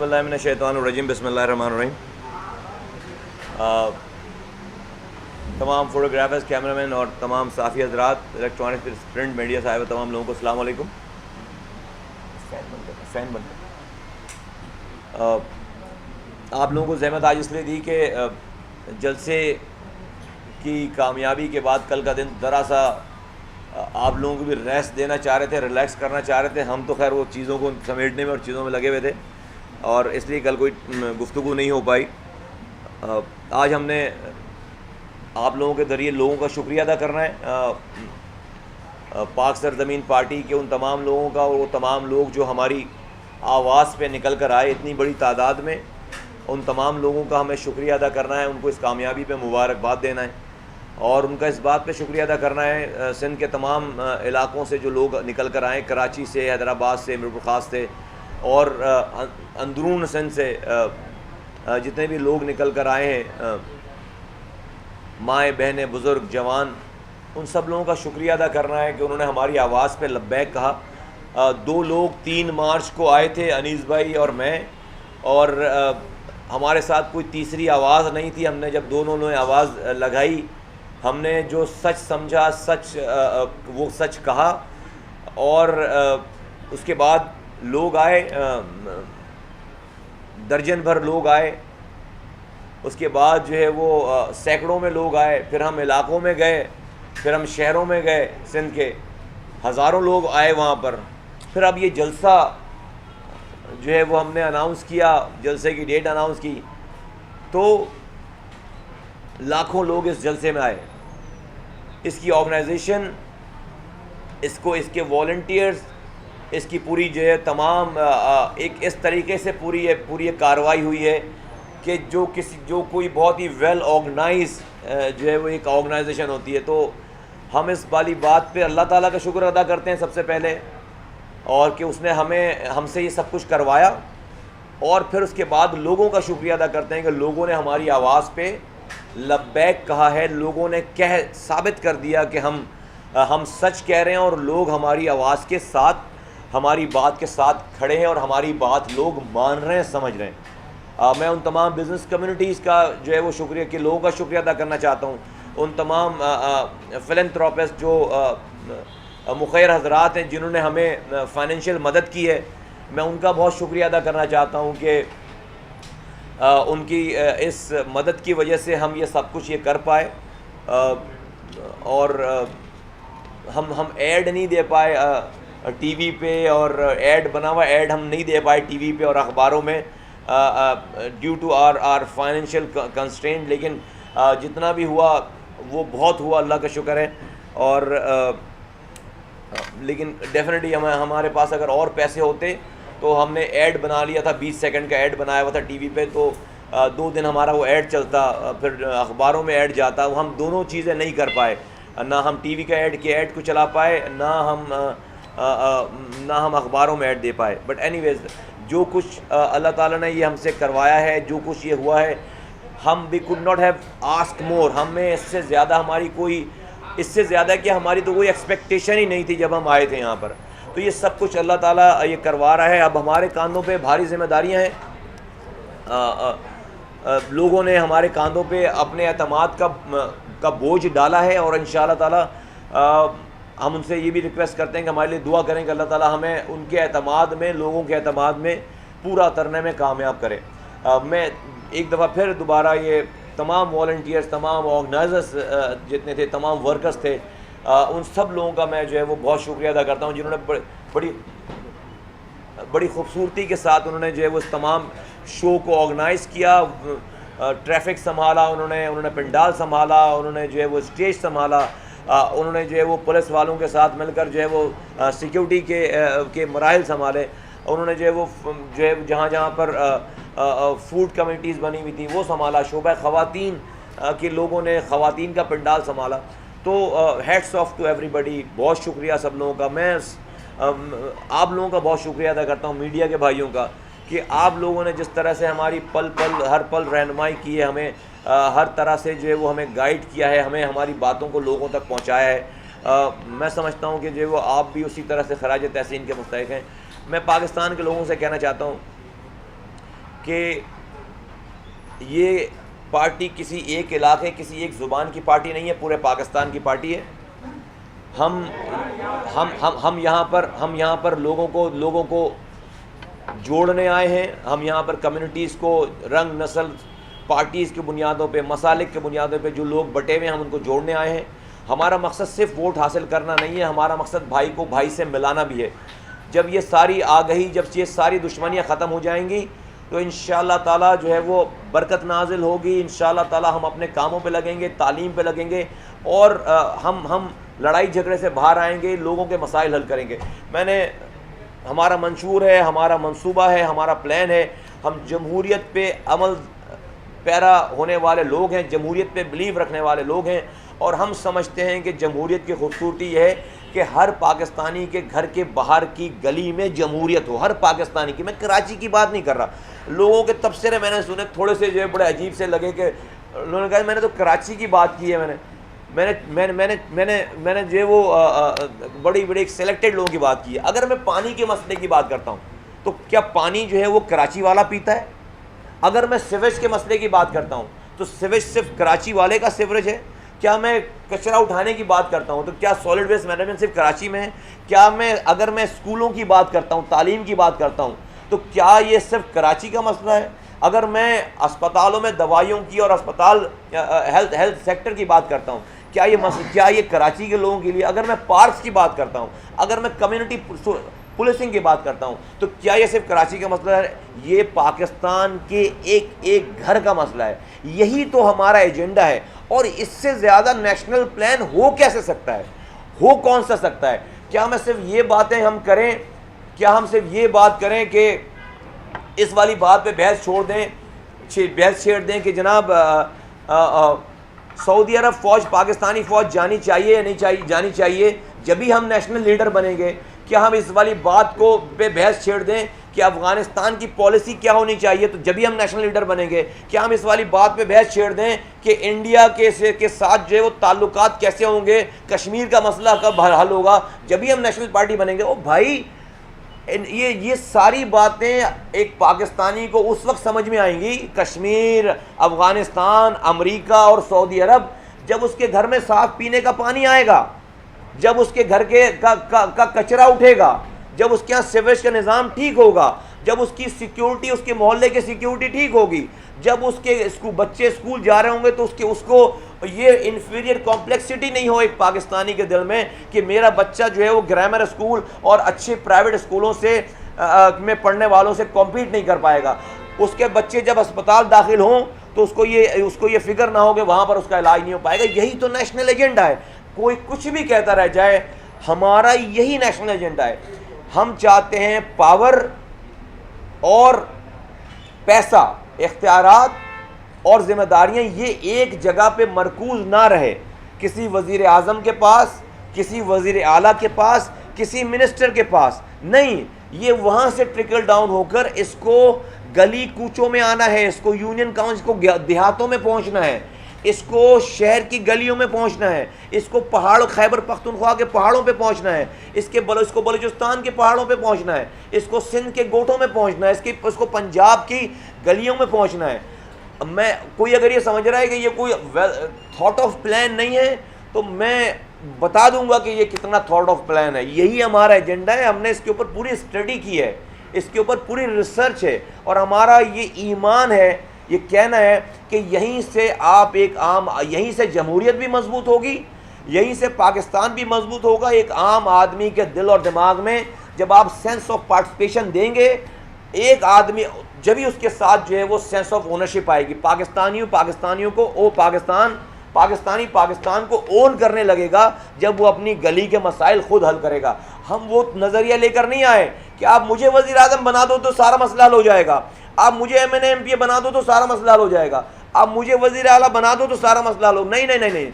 باللہ من الشیطان الرجیم بسم اللہ الرحمن الرحیم. تمام فوٹوگرافرز، کیمرہ مین اور تمام صحافی حضرات، الیکٹرانک پرنٹ میڈیا صاحب، تمام لوگوں کو السلام علیکم. فین بند آپ لوگوں کو زحمت آج اس لیے دی کہ جلسے کی کامیابی کے بعد کل کا دن ذرا سا آپ لوگوں کو بھی ریسٹ دینا چاہ رہے تھے، ریلیکس کرنا چاہ رہے تھے. ہم تو خیر وہ چیزوں کو سمیٹنے میں اور چیزوں میں لگے ہوئے تھے اور اس لیے کل کوئی گفتگو نہیں ہو پائی. آج ہم نے آپ لوگوں کے ذریعے لوگوں کا شکریہ ادا کرنا ہے، پاک سرزمین پارٹی کے ان تمام لوگوں کا، اور وہ تمام لوگ جو ہماری آواز پہ نکل کر آئے اتنی بڑی تعداد میں. ان تمام لوگوں کا ہمیں شکریہ ادا کرنا ہے، ان کو اس کامیابی پہ مبارکباد دینا ہے، اور ان کا اس بات پہ شکریہ ادا کرنا ہے سندھ کے تمام علاقوں سے جو لوگ نکل کر آئے، کراچی سے، حیدرآباد سے، میرپور خاص سے، اور اندرون سندھ سے جتنے بھی لوگ نکل کر آئے ہیں، مائیں بہنیں بزرگ جوان، ان سب لوگوں کا شکریہ ادا کرنا ہے کہ انہوں نے ہماری آواز پہ لبیک کہا. 2 لوگ 3 مارچ کو آئے تھے، انیس بھائی اور میں، اور ہمارے ساتھ کوئی تیسری آواز نہیں تھی. ہم نے جب دونوں نے آواز لگائی، ہم نے جو سچ سمجھا وہ سچ کہا، اور اس کے بعد لوگ آئے، درجن بھر لوگ آئے. اس کے بعد جو ہے وہ سینکڑوں میں لوگ آئے. پھر ہم علاقوں میں گئے، پھر ہم شہروں میں گئے، سندھ کے ہزاروں لوگ آئے وہاں پر. پھر اب یہ جلسہ جو ہے وہ ہم نے اناؤنس کیا، جلسے کی ڈیٹ اناؤنس کی، تو لاکھوں لوگ اس جلسے میں آئے. اس کی آرگنائزیشن، اس کے والنٹیئرز، اس کی پوری جو ہے تمام ایک اس طریقے سے پوری کارروائی ہوئی ہے کہ جو کوئی بہت ہی ویل آرگنائز جو ہے وہ ایک آرگنائزیشن ہوتی ہے. تو ہم اس والی بات پہ اللہ تعالیٰ کا شکر ادا کرتے ہیں سب سے پہلے، اور کہ اس نے ہم سے یہ سب کچھ کروایا. اور پھر اس کے بعد لوگوں کا شکریہ ادا کرتے ہیں کہ لوگوں نے ہماری آواز پہ لبیک کہا ہے. لوگوں نے ثابت کر دیا کہ ہم سچ کہہ رہے ہیں، اور لوگ ہماری آواز کے ساتھ، ہماری بات کے ساتھ کھڑے ہیں، اور ہماری بات لوگ مان رہے ہیں، سمجھ رہے ہیں. میں ان تمام بزنس کمیونٹیز کا جو ہے وہ شکریہ کہ لوگوں کا شکریہ ادا کرنا چاہتا ہوں. ان تمام فلنتھراپسٹ جو مخیر حضرات ہیں جنہوں نے ہمیں فائنینشیل مدد کی ہے، میں ان کا بہت شکریہ ادا کرنا چاہتا ہوں کہ ان کی اس مدد کی وجہ سے ہم یہ سب کچھ یہ کر پائے. اور ہم ایڈ نہیں دے پائے ٹی وی پہ، اور ایڈ بنا ہوا ایڈ ہم نہیں دے پائے ٹی وی پہ اور اخباروں میں due to our financial constraint. لیکن جتنا بھی ہوا وہ بہت ہوا، اللہ کا شکر ہے. اور لیکن ڈیفینیٹلی ہمارے پاس اگر اور پیسے ہوتے تو ہم نے ایڈ بنا لیا تھا، 20 سیکنڈ کا ایڈ بنایا ہوا تھا ٹی وی پہ، تو 2 دن ہمارا وہ ایڈ چلتا، پھر اخباروں میں ایڈ جاتا. ہم دونوں چیزیں نہیں کر پائے، نہ ہم ٹی وی کا ایڈ کو چلا پائے، نہ ہم اخباروں میں ایڈ دے پائے. بٹ اینی ویز، جو کچھ اللہ تعالیٰ نے یہ ہم سے کروایا ہے، جو کچھ یہ ہوا ہے، ہم we could not have asked more. ہمیں اس سے زیادہ کہ ہماری تو کوئی ایکسپیکٹیشن ہی نہیں تھی جب ہم آئے تھے یہاں پر. تو یہ سب کچھ اللہ تعالیٰ یہ کروا رہا ہے. اب ہمارے کاندھوں پہ بھاری ذمہ داریاں ہیں. لوگوں نے ہمارے کاندھوں پہ اپنے اعتماد کا بوجھ ڈالا ہے، اور انشاءاللہ تعالیٰ ہم ان سے یہ بھی ریکویسٹ کرتے ہیں کہ ہمارے لیے دعا کریں کہ اللہ تعالیٰ ہمیں ان کے اعتماد میں، لوگوں کے اعتماد میں پورا اترنے میں کامیاب کرے. میں ایک دفعہ پھر دوبارہ یہ تمام والنٹیئرز، تمام آرگنائزرز جتنے تھے، تمام ورکرز تھے، ان سب لوگوں کا میں جو ہے وہ بہت شکریہ ادا کرتا ہوں، جنہوں نے بڑی خوبصورتی کے ساتھ انہوں نے جو ہے وہ اس تمام شو کو آرگنائز کیا. ٹریفک سنبھالا انہوں نے پنڈال سنبھالا، انہوں نے جو ہے وہ اسٹیج سنبھالا، انہوں نے جو ہے وہ پولیس والوں کے ساتھ مل کر جو ہے وہ سیکیورٹی کے مراحل سنبھالے. انہوں نے جو ہے جہاں پر فوڈ کمیٹیز بنی ہوئی تھیں وہ سنبھالا. شعبہ خواتین کے لوگوں نے خواتین کا پنڈال سنبھالا. تو ہیٹس آف ٹو ایوری بڈی. بہت شکریہ سب لوگوں کا. میں آپ لوگوں کا بہت شکریہ ادا کرتا ہوں، میڈیا کے بھائیوں کا، کہ آپ لوگوں نے جس طرح سے ہماری ہر پل رہنمائی کی ہے، ہمیں ہر طرح سے جو ہے وہ ہمیں گائیڈ کیا ہے، ہمیں ہماری باتوں کو لوگوں تک پہنچایا ہے. میں سمجھتا ہوں کہ جو ہے وہ آپ بھی اسی طرح سے خراج تحسین کے مستحق ہیں. میں پاکستان کے لوگوں سے کہنا چاہتا ہوں کہ یہ پارٹی کسی ایک علاقے کسی ایک زبان کی پارٹی نہیں ہے، پورے پاکستان کی پارٹی ہے. ہم یہاں پر لوگوں کو جوڑنے آئے ہیں. ہم یہاں پر کمیونٹیز کو رنگ نسل پارٹیز کی بنیادوں پہ مسالک کی بنیادوں پہ جو لوگ بٹے ہوئے ہیں ہم ان کو جوڑنے آئے ہیں. ہمارا مقصد صرف ووٹ حاصل کرنا نہیں ہے، ہمارا مقصد بھائی کو بھائی سے ملانا بھی ہے. جب یہ ساری آگہی جب یہ ساری دشمنیاں ختم ہو جائیں گی تو انشاءاللہ تعالیٰ جو ہے وہ برکت نازل ہوگی. انشاءاللہ تعالیٰ ہم اپنے کاموں پہ لگیں گے، تعلیم پہ لگیں گے اور ہم لڑائی جھگڑے سے باہر آئیں گے، لوگوں کے مسائل حل کریں گے. ہمارا منشور ہے، ہمارا منصوبہ ہے، ہمارا پلان ہے. ہم جمہوریت پہ عمل پیرا ہونے والے لوگ ہیں، جمہوریت پہ بلیو رکھنے والے لوگ ہیں، اور ہم سمجھتے ہیں کہ جمہوریت کی خوبصورتی یہ ہے کہ ہر پاکستانی کے گھر کے باہر کی گلی میں جمہوریت ہو. ہر پاکستانی کی، میں کراچی کی بات نہیں کر رہا. لوگوں کے تبصرے میں نے سنے تھوڑے سے جو ہے بڑے عجیب سے لگے کہ انہوں نے کہا میں نے تو کراچی کی بات کی ہے. میں نے جو ہے وہ بڑی ایک سلیکٹڈ لوگوں کی بات کی ہے. اگر میں پانی کے مسئلے کی بات کرتا ہوں تو کیا پانی جو ہے وہ کراچی والا پیتا ہے؟ اگر میں سیویج کے مسئلے کی بات کرتا ہوں تو سیویج صرف کراچی والے کا سیوریج ہے؟ کیا میں کچرا اٹھانے کی بات کرتا ہوں تو کیا سالڈ ویسٹ مینجمنٹ صرف کراچی میں ہے؟ کیا اگر میں اسکولوں کی بات کرتا ہوں، تعلیم کی بات کرتا ہوں تو کیا یہ صرف کراچی کا مسئلہ ہے؟ اگر میں اسپتالوں میں دوائیوں کی اور اسپتال ہیلتھ سیکٹر کی بات کرتا ہوں کیا یہ کراچی کے لوگوں کے لیے؟ اگر میں پارکس کی بات کرتا ہوں، اگر میں کمیونٹی پولیسنگ کی بات کرتا ہوں تو کیا یہ صرف کراچی کا مسئلہ ہے؟ یہ پاکستان کے ایک گھر کا مسئلہ ہے. یہی تو ہمارا ایجنڈا ہے، اور اس سے زیادہ نیشنل پلان ہو کیسے سکتا ہے؟ ہو کون سا سکتا ہے؟ کیا میں صرف یہ باتیں ہم صرف یہ بات کریں کہ اس والی بات پہ بحث چھیڑ دیں کہ جناب سعودی عرب فوج، پاکستانی فوج جانی چاہیے یا نہیں جانی چاہیے؟ جبھی ہم نیشنل لیڈر بنیں گے. کیا ہم اس والی بات کو پہ بحث چھیڑ دیں کہ افغانستان کی پالیسی کیا ہونی چاہیے تو جبھی ہم نیشنل لیڈر بنیں گے؟ کیا ہم اس والی بات پہ بحث چھیڑ دیں کہ انڈیا کے ساتھ جو ہے وہ تعلقات کیسے ہوں گے، کشمیر کا مسئلہ کب حل ہوگا؟ جبھی ہم نیشنل پارٹی بنیں گے. او بھائی، یہ ساری باتیں ایک پاکستانی کو اس وقت سمجھ میں آئیں گی، کشمیر، افغانستان، امریکہ اور سعودی عرب، جب اس کے گھر میں صاف پینے کا پانی آئے گا، جب اس کے گھر کا کچرا اٹھے گا، جب اس کے یہاں سیویج کا نظام ٹھیک ہوگا، جب اس کی سیکیورٹی، اس کے محلے کی سیکیورٹی ٹھیک ہوگی، جب اس کے بچے اسکول جا رہے ہوں گے تو اس کو یہ انفیریئر کمپلیکسٹی نہیں ہو ایک پاکستانی کے دل میں کہ میرا بچہ جو ہے وہ گرامر اسکول اور اچھے پرائیویٹ اسکولوں سے میں پڑھنے والوں سے کمپیٹ نہیں کر پائے گا. اس کے بچے جب اسپتال داخل ہوں تو اس کو یہ فکر نہ ہو کہ وہاں پر اس کا علاج نہیں ہو پائے گا. یہی تو نیشنل ایجنڈا ہے. کوئی کچھ بھی کہتا رہ جائے، ہمارا یہی نیشنل ایجنڈا ہے. ہم چاہتے ہیں پاور اور پیسہ، اختیارات اور ذمہ داریاں یہ ایک جگہ پہ مرکوز نہ رہے، کسی وزیر اعظم کے پاس، کسی وزیر اعلیٰ کے پاس، کسی منسٹر کے پاس نہیں. یہ وہاں سے ٹرکل ڈاؤن ہو کر اس کو گلی کوچوں میں آنا ہے، اس کو یونین کاؤنسل کو دیہاتوں میں پہنچنا ہے، اس کو شہر کی گلیوں میں پہنچنا ہے، اس کو پہاڑ خیبر پختونخوا کے پہاڑوں پہ پہنچنا ہے، اس کو بلوچستان کے پہاڑوں پہ پہنچنا ہے، اس کو سندھ کے گوٹھوں میں پہنچنا ہے، اس کو پنجاب کی گلیوں میں پہنچنا ہے. کوئی اگر یہ سمجھ رہا ہے کہ یہ کوئی تھاٹ آف پلان نہیں ہے تو میں بتا دوں گا کہ یہ کتنا تھاٹ آف پلان ہے. یہی ہمارا ایجنڈا ہے. ہم نے اس کے اوپر پوری اسٹڈی کی ہے، اس کے اوپر پوری ریسرچ ہے، اور ہمارا یہ ایمان ہے، یہ کہنا ہے کہ یہیں سے جمہوریت بھی مضبوط ہوگی، یہیں سے پاکستان بھی مضبوط ہوگا. ایک عام آدمی کے دل اور دماغ میں جب آپ سینس آف پارٹیسپیشن دیں گے، ایک آدمی جبھی اس کے ساتھ جو ہے وہ سینس آف اونرشپ آئے گی. پاکستانیوں کو پاکستان کو اون کرنے لگے گا جب وہ اپنی گلی کے مسائل خود حل کرے گا. ہم وہ نظریہ لے کر نہیں آئے کہ آپ مجھے وزیر اعظم بنا دو تو سارا مسئلہ حل ہو جائے گا، آپ مجھے M N A M P A بنا دو تو سارا مسئلہ حل ہو جائے گا، آپ مجھے وزیر اعلیٰ بنا دو تو سارا مسئلہ حل ہو. نہیں.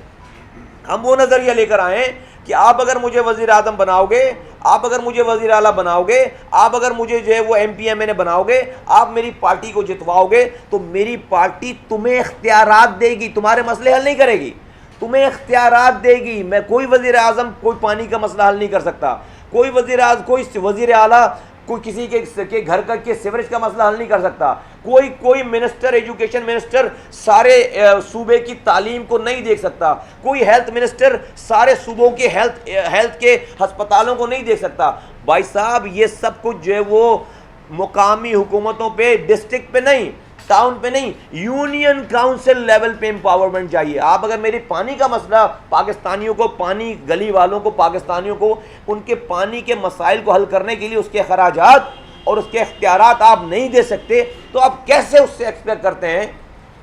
ہم وہ نظریہ لے کر آئے کہ آپ اگر مجھے وزیر اعظم بناؤ گے، آپ اگر مجھے وزیر اعلیٰ بناؤ گے، آپ اگر مجھے جو ہے وہ ایم پی ایم این اے بناؤ گے، آپ میری پارٹی کو جتواؤ گے تو میری پارٹی تمہیں اختیارات دے گی، تمہارے مسئلے حل نہیں کرے گی، تمہیں اختیارات دے گی. کوئی وزیر اعظم کوئی پانی کا مسئلہ حل نہیں کر سکتا، کوئی وزیر اعلیٰ کوئی کسی کے گھر کا کے سیوریج کا مسئلہ حل نہیں کر سکتا، کوئی منسٹر ایجوکیشن منسٹر سارے صوبے کی تعلیم کو نہیں دیکھ سکتا، کوئی ہیلتھ منسٹر سارے صوبوں کے ہیلتھ کے ہسپتالوں کو نہیں دیکھ سکتا۔ بھائی صاحب یہ سب کچھ جو ہے وہ مقامی حکومتوں پہ، ڈسٹرکٹ پہ نہیں، ٹاؤن پہ نہیں، یونین کاؤنسل لیول پہ امپاورمنٹ چاہیے۔ آپ اگر میری پانی کا مسئلہ، پاکستانیوں کو پانی، گلی والوں کو، پاکستانیوں کو ان کے پانی کے مسائل کو حل کرنے کے لیے اس کے اخراجات اور اس کے اختیارات آپ نہیں دے سکتے، تو آپ کیسے اس سے ایکسپیکٹ کرتے ہیں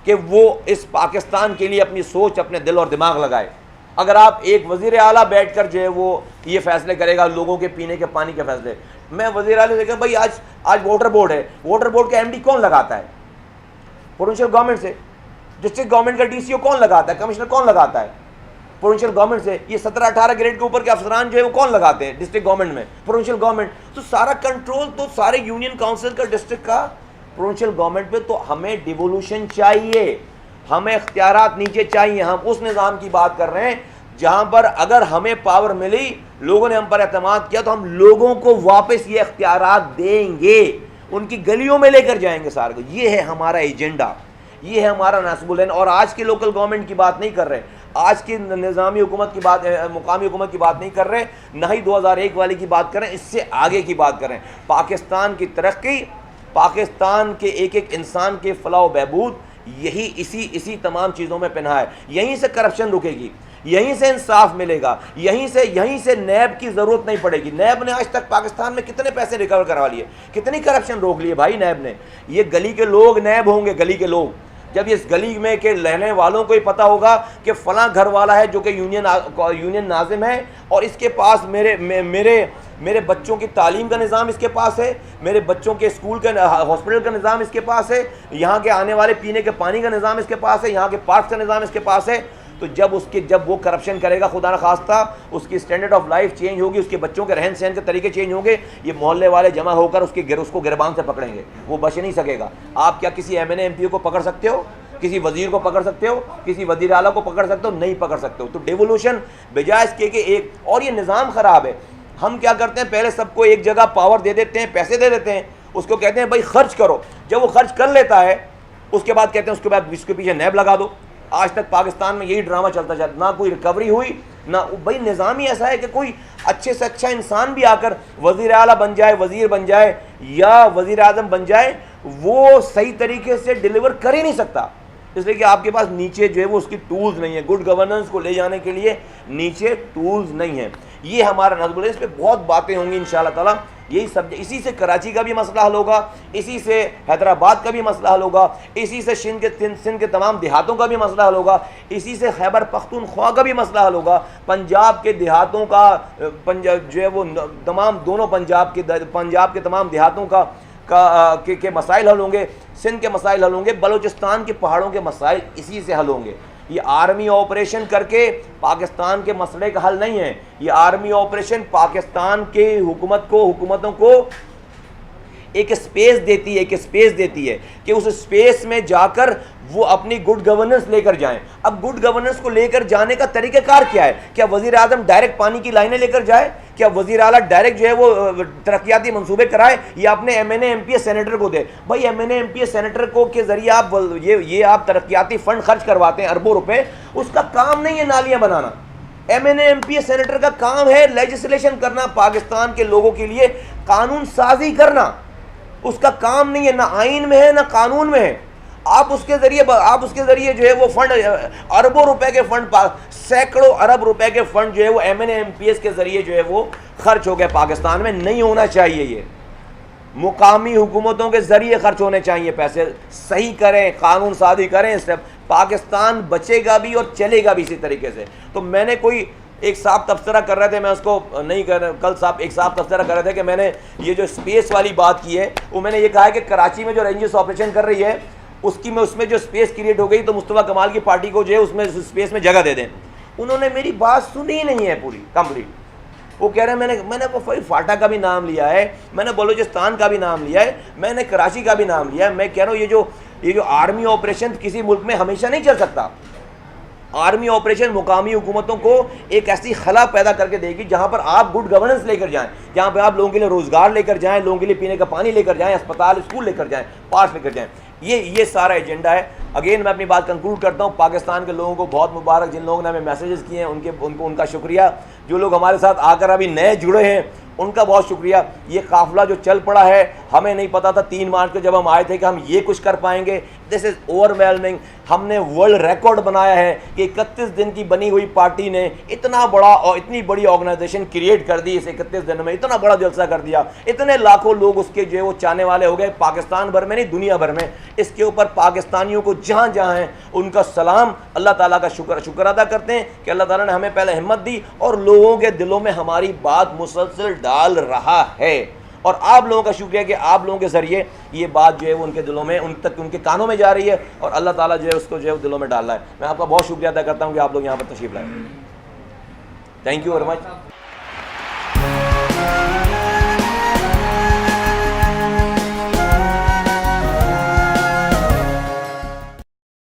کہ وہ اس پاکستان کے لیے اپنی سوچ، اپنے دل اور دماغ لگائے؟ اگر آپ ایک وزیر اعلیٰ بیٹھ کر جو ہے وہ یہ فیصلے کرے گا لوگوں کے پینے کے پانی کے فیصلے، میں وزیر اعلیٰ سے کہا بھائی آج واٹر بورڈ ہے، واٹر بورڈ کا ایم ڈی کون لگاتا ہے؟ پروونشل گورنمنٹ سے۔ ڈسٹرکٹ گورنمنٹ کا ڈی سی او کون لگاتا ہے؟ کمشنر کون لگاتا ہے؟ پروونشل گورنمنٹ سے۔ یہ 17-18 گریڈ کے اوپر کے افسران جو ہے وہ کون لگاتے ہیں ڈسٹرکٹ گورنمنٹ میں؟ Provincial government. تو سارا کنٹرول تو سارے یونین کاؤنسل کا، ڈسٹرکٹ کا، پروونشل گورنمنٹ پہ۔ تو ہمیں ڈیولوشن چاہیے، ہمیں اختیارات نیچے چاہیے۔ ہم اس نظام کی بات کر رہے ہیں جہاں پر اگر ہمیں پاور ملی، لوگوں نے ہم پر اعتماد کیا، تو ہم لوگوں کو واپس یہ اختیارات دیں گے، ان کی گلیوں میں لے کر جائیں گے سارے کو۔ یہ ہے ہمارا ایجنڈا، یہ ہے ہمارا نصب العین۔ اور آج کے لوکل گورنمنٹ کی بات نہیں کر رہے، آج کی نظامی حکومت کی بات، مقامی حکومت کی بات نہیں کر رہے، نہ ہی 2001 والی کی بات کریں، اس سے آگے کی بات کریں۔ پاکستان کی ترقی، پاکستان کے ایک ایک انسان کے فلاح و بہبود یہی اسی تمام چیزوں میں پنہا ہے۔ یہیں سے کرپشن رکے گی، یہیں سے انصاف ملے گا، یہیں سے نیب کی ضرورت نہیں پڑے گی۔ نیب نے آج تک پاکستان میں کتنے پیسے ریکور کروا لیے، کتنی کرپشن روک لیے بھائی نیب نے۔ یہ گلی کے لوگ نیب ہوں گے، گلی کے لوگ۔ جب اس گلی میں کے رہنے والوں کو ہی پتہ ہوگا کہ فلاں گھر والا ہے جو کہ یونین ناظم ہے، اور اس کے پاس میرے بچوں کی تعلیم کا نظام اس کے پاس ہے، میرے بچوں کے اسکول کا، ہاسپٹل کا نظام اس کے پاس ہے، یہاں کے آنے والے پینے کے پانی کا نظام اس کے پاس ہے، یہاں کے پارکس کا نظام اس کے پاس ہے، تو جب وہ کرپشن کرے گا، خدا نخواستہ اس کی اسٹینڈرڈ آف لائف چینج ہوگی، اس کے بچوں کے رہن سہن کے طریقے چینج ہوں گے، یہ محلے والے جمع ہو کر اس کو گربان سے پکڑیں گے، وہ بچ نہیں سکے گا۔ آپ کیا کسی M N A M P O کو پکڑ سکتے ہو؟ کسی وزیر کو پکڑ سکتے ہو؟ کسی وزیر اعلیٰ کو پکڑ سکتے ہو؟ نہیں پکڑ سکتے ہو۔ تو ڈیولوشن بجائے اس کے کہ ایک، اور یہ نظام خراب ہے۔ ہم کیا کرتے ہیں، پہلے سب کو ایک جگہ پاور دے دیتے ہیں، پیسے دے دیتے ہیں، اس کو کہتے ہیں بھائی خرچ کرو۔ جب وہ خرچ کر لیتا ہے اس کے بعد کہتے ہیں اس کے پیچھے نیب لگا دو۔ آج تک پاکستان میں یہی ڈرامہ چلتا، نہ کوئی ریکوری ہوئی، نہ بھائی نظام ہی ایسا ہے کہ کوئی اچھے سے اچھا انسان بھی آ کر وزیر اعلیٰ بن جائے، وزیر بن جائے یا وزیر اعظم بن جائے، وہ صحیح طریقے سے ڈیلیور کر ہی نہیں سکتا، اس لیے کہ آپ کے پاس نیچے جو ہے وہ اس کی ٹولز نہیں ہیں، گڈ گورننس کو لے جانے کے لیے نیچے ٹولز نہیں ہیں۔ یہ ہمارا نظم ہے، اس پہ بہت باتیں ہوں گی انشاءاللہ تعالیٰ۔ یہی سب، اسی سے کراچی کا بھی مسئلہ حل ہوگا، اسی سے حیدرآباد کا بھی مسئلہ حل ہوگا، اسی سے سندھ کے تمام دیہاتوں کا بھی مسئلہ حل ہوگا، اسی سے خیبر پختونخوا کا بھی مسئلہ حل ہوگا، پنجاب کے دیہاتوں کا جو ہے وہ تمام، دونوں پنجاب کے تمام دیہاتوں کے مسائل حل ہوں گے، سندھ کے مسائل حل ہوں گے، بلوچستان کے پہاڑوں کے مسائل اسی سے حل ہوں گے۔ یہ آرمی آپریشن کر کے پاکستان کے مسئلے کا حل نہیں ہے، یہ آرمی آپریشن پاکستان کے حکومتوں کو ایک اسپیس دیتی ہے کہ اس اسپیس میں جا کر وہ اپنی گڈ گورننس لے کر جائیں۔ اب گڈ گورننس کو لے کر جانے کا طریقہ کار کیا ہے؟ کیا وزیر اعظم ڈائریکٹ پانی کی لائنیں لے کر جائے؟ کیا وزیر اعلیٰ ڈائریکٹ جو ہے وہ ترقیاتی منصوبے کرائے یا اپنے M N A M P A senator کو دے؟ بھائی M N A M P A senator کو کے ذریعے آپ ترقیاتی فنڈ خرچ کرواتے ہیں اربوں روپے، اس کا کام نہیں ہے نالیاں بنانا۔ M N A M P A senator کا کام ہے لیجسلیشن کرنا، پاکستان کے لوگوں کے لیے قانون سازی کرنا، اس کا کام نہیں ہے، نہ آئین میں ہے نہ قانون میں ہے۔ آپ اس کے ذریعے جو ہے وہ فنڈ، اربوں روپے کے فنڈ، سینکڑوں ارب روپے کے فنڈ جو ہے وہ M N A M P S کے ذریعے جو ہے وہ خرچ ہو گئے پاکستان میں۔ نہیں ہونا چاہیے، یہ مقامی حکومتوں کے ذریعے خرچ ہونے چاہیے پیسے۔ صحیح کریں، قانون سازی کریں، اس سے پاکستان بچے گا بھی اور چلے گا بھی اسی طریقے سے۔ تو میں نے ایک صاحب تبصرہ کر رہے تھے، میں اس کو نہیں کر رہا، کل ایک صاحب تبصرہ کر رہے تھے کہ میں نے یہ جو اسپیس والی بات کی ہے، وہ میں نے یہ کہا ہے کہ کراچی میں جو رینجرز آپریشن کر رہی ہے اس میں جو اسپیس کریٹ ہو گئی، تو مصطفیٰ کمال کی پارٹی کو جو ہے اس میں اسپیس میں جگہ دے دیں۔ انہوں نے میری بات سنی نہیں ہے پوری کمپلیٹ۔ وہ کہہ رہے ہیں میں نے فاٹا کا بھی نام لیا ہے، میں نے بلوچستان کا بھی نام لیا ہے، میں نے کراچی کا بھی نام لیا ہے۔ میں کہہ رہا ہوں یہ جو آرمی آپریشن کسی ملک میں ہمیشہ نہیں چل سکتا، آرمی آپریشن مقامی حکومتوں کو ایک ایسی خلا پیدا کر کے دے گی جہاں پر آپ گڈ گورننس لے کر جائیں، جہاں پہ آپ لوگوں کے لیے روزگار لے کر جائیں، لوگوں کے لیے پینے کا پانی لے کر جائیں، اسپتال اسکول لے کر جائیں، پارکس لے کر جائیں. یہ سارا ایجنڈا ہے. اگین میں اپنی بات کنکلوڈ کرتا ہوں. پاکستان کے لوگوں کو بہت مبارک، جن لوگوں نے ہمیں میسیجز کیے ہیں ان کا شکریہ. جو لوگ ہمارے ساتھ آ کر ابھی نئے جڑے ہیں ان کا بہت شکریہ. یہ قافلہ جو چل پڑا ہے، ہمیں نہیں پتا تھا 3 مارچ کو جب ہم آئے تھے کہ ہم یہ کچھ کر پائیں گے. دس از اوور ویلمنگ. ہم نے ورلڈ ریکارڈ بنایا ہے کہ 31 دن کی بنی ہوئی پارٹی نے اتنا بڑا اور اتنی بڑی آرگنائزیشن کریٹ کر دی. اس 31 دن میں اتنا بڑا جلسہ کر دیا، اتنے لاکھوں لوگ اس کے جو ہے وہ چاہنے والے ہو گئے، پاکستان بھر میں نہیں دنیا بھر میں. اس کے اوپر پاکستانیوں کو جہاں جہاں ہیں ان کا سلام، اللہ تعالیٰ کا شکر ادا کرتے ہیں کہ اللہ تعالیٰ نے ہمیں پہلے ہمت دی اور لوگوں کے دلوں میں ہماری بات مسلسل ڈال رہا ہے. اور آپ لوگوں کا شکریہ کہ آپ لوگوں کے ذریعے یہ بات جو ہے وہ ان کے دلوں میں، ان تک ان کے کانوں میں جا رہی ہے اور اللہ تعالیٰ جو ہے اس کو جو ہے دلوں میں ڈال رہا ہے. میں آپ کا بہت شکریہ ادا کرتا ہوں کہ آپ لوگ یہاں پر تشریف لائے. Thank you very much.